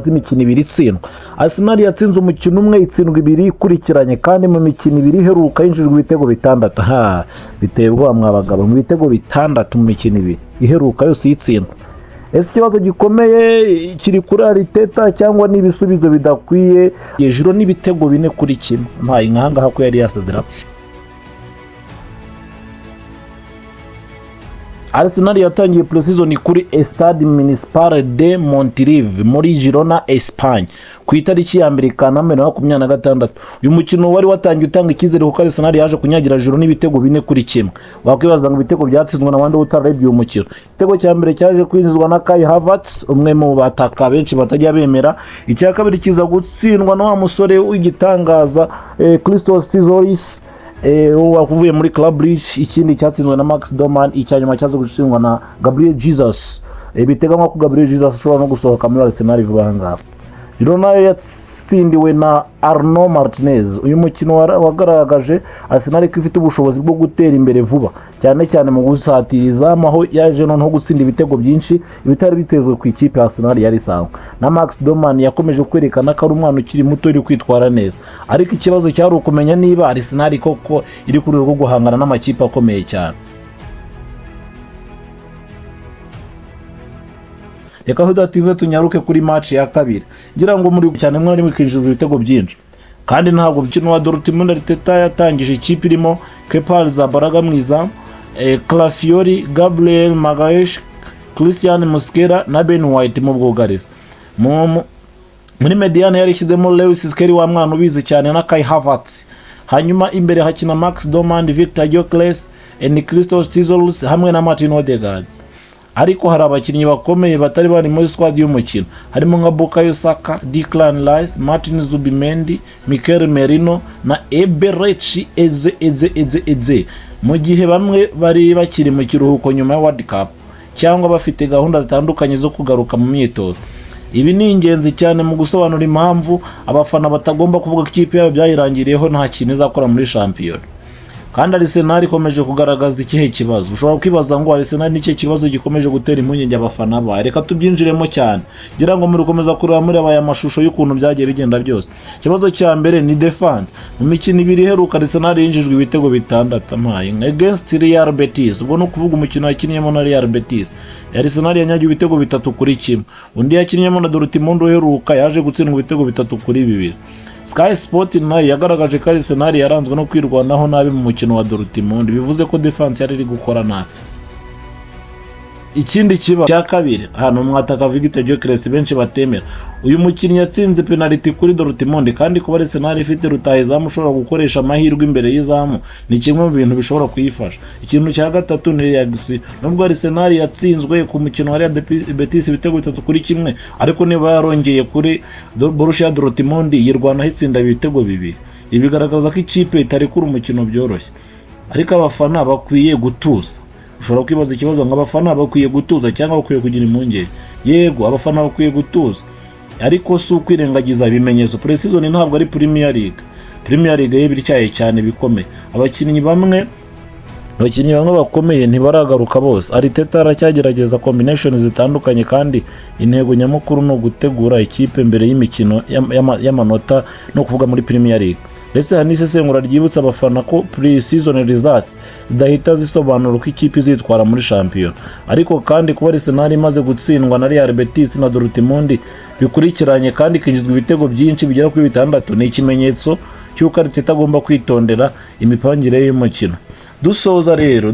imikino ibiri itsindwa. Arsenal yatsinze umukino umwe itsindwa ibiri ikurikiranye kandi mu mikino ibiri iheruka yinjijwe ibitego bitandatu. Biteye ubwoba mwabagabo, mu bitego bitandatu mu mikino ibiri iheruka yose yitsindwa. Ese ikibazo gikomeye kiri kuri Arteta cyangwa n'ibisubizo bidakwiye? Hejuru n'ibitego 4-1 ntaye nkangaha ko yari yasezera. Arsenal yatangiye pre-season kuri Stade Municipal de Montilivi muri Girona, Espagne ku itariki ya mbere Kanama 2026. Uyu mukino wari watangiye utanga ikizere kuko Arsenal yaje kunyagira Girona n'ibitego 4-1. Wakwibaza ngo ibitego byatsinzwe na wande utarebye uyu mukino. Igitego cya mbere cyaje kwinjizwa na Kai Havertz, umwe mu bataka benshi batajya bemera. Icya kabiri kiza gutsindwa na wa musore w'igitangaza Christos Tsizolis wakuvuye muri Club Brugge. Ikindi cyatsinzwe na Max Doman, icyanyuma cyaje gutsindwa na Gabriel Jesus. Biteganywa ko Gabriel Jesus ashobora no gusohoka muri Arsenal vuba ngaha. Girona yatsindiwe na Arnaud Martinez. Uyu mukino wagaragaje Arsenal ko ifite ubushobozi bwo gutera imbere vuba, cyane cyane mu gusatiriza aho yaje no gutsinda ibitego byinshi ibitari bitezwe ku ikipe Arsenal yari isanzwe. Na Max Doman yakomeje kwerekana ko ari umwana ukiri muto uri kwitwara neza, ariko ikibazo cyari ukumenya niba Arsenal koko iri ku rwego rwo guhangana n'amakipe akomeye cyane. Reka hudatinze tunyaruke kuri match ya kabiri. Ngira ngo muri cyane mwari mwikinjije ibitego byinshi. Kandi ntabwo umukino wa Dortmund Arteta yatangije ikipe irimo Kepa Arrizabalaga mwiza, Calafiori, Gabriel Magalhaes, Christian Mosquera na Ben White mu bwugarizi. Muri mediane yarishyizemo Lewis Skelly wa mwana ubizi cyane na Kai Havertz. Hanyuma imbere hakina Max Doman, Victor Gyökeres, Christos Tsizolis hamwe na Martin Odegaard. Ariko hari abakinnyi bakomeye batari bari muri squad y'umukino, harimo nka Bukayo Saka, Declan Rice, Martin Zubimendi, Mikel Merino na Eberechi Eze. Mu gihe bamwe bari bakiri mu kiruhuko nyuma ya World Cup cyangwa bafite gahunda zitandukanye zo kugaruka mu myitozo. Ibi ni ingenzi cyane mu gusobanura impamvu abafana batagomba kuvuga ko ikipe yabo byayirangiriyeho nta kintu izakora muri shampiyona. Kandi Arsenal ikomeje kugaragaza ikihe kibazo. Ushobora kwibaza ngo Arsenal ni cyo kibazo gikomeje gutera impungenge abafana ba. Reka tubyinjiremo cyane. Ngira ngo muri gukomeza kureba muri aya mashusho y'ukuntu byagiye bigenda byose. Ikibazo cya mbere ni defense. Mu mikino ibiri iheruka Arsenal yinjijwe ibitego 6 against Real Betis. Ubwo no kuvuga umukino yakinniyemo na Real Betis. Arsenal yanyagiye ibitego 3-1. Undi yakinniyemo na Dortmund uheruka yaje gutsindwa ibitego 3-2. Sky Sport nayo yagaragaje ko Arsenal yaranzwe no kwirwanaho nabi mu mukino wa Dortmund, bivuze ko defense yari iri gukora nabi. Ikindi kiba cya kabiri hano mwataka Victor Gyökeres benshi batemera. Uyu mukinnyi yatsinze penalty kuri Dortmund kandi kuba Arsenal ifite rutahizamu ushobora gukoresha amahirwe imbere y'izamu ni kimwe mu bintu bishobora kuyifasha. Ikintu cya gatatu ni reaction. Nubwo Arsenal yatsinzwe ku mukino wa Real Betis ibitego 3-1, ariko niba yarongeye kuri Borussia Dortmund yirwanaho itsinda ibitego 2. Ibi bigaragaza ko ikipe itari kuri umukino byoroshye, ariko abafana bakwiye gutuza. Ushobora kwibaza ikibazo nk'abafana bakwiye gutuza cyangwa bakwiye kugira impungenge. Yego abafana bakwiye gutuza, ariko si ukwirengagiza ibimenyetso. Pre-season ntabwo ari Premier League. Premier League y'ibiricyaye cyane bikomeye. Abakinnyi bamwe bakomeye ntibaragaruka bose. Arteta aracyagerageza combination zitandukanye kandi intego nyamukuru no gutegura ikipe mbere y'imikino y'amanota no kuvuga muri Premier League. Ndetse hanisesengura ryibutsa abafana ko pre-season results zidahita zisobanura uko ikipe izitwara muri shampiyona. Ariko kandi kuba Arsenal imaze gutsindwa na Real Betis na Dortmund bikurikiranye kandi kinjizwa ibitego byinshi bigera kuri 6 ni ikimenyetso cy'uko Arteta agomba kwitondera imipangire y'umukino. Dusoza rero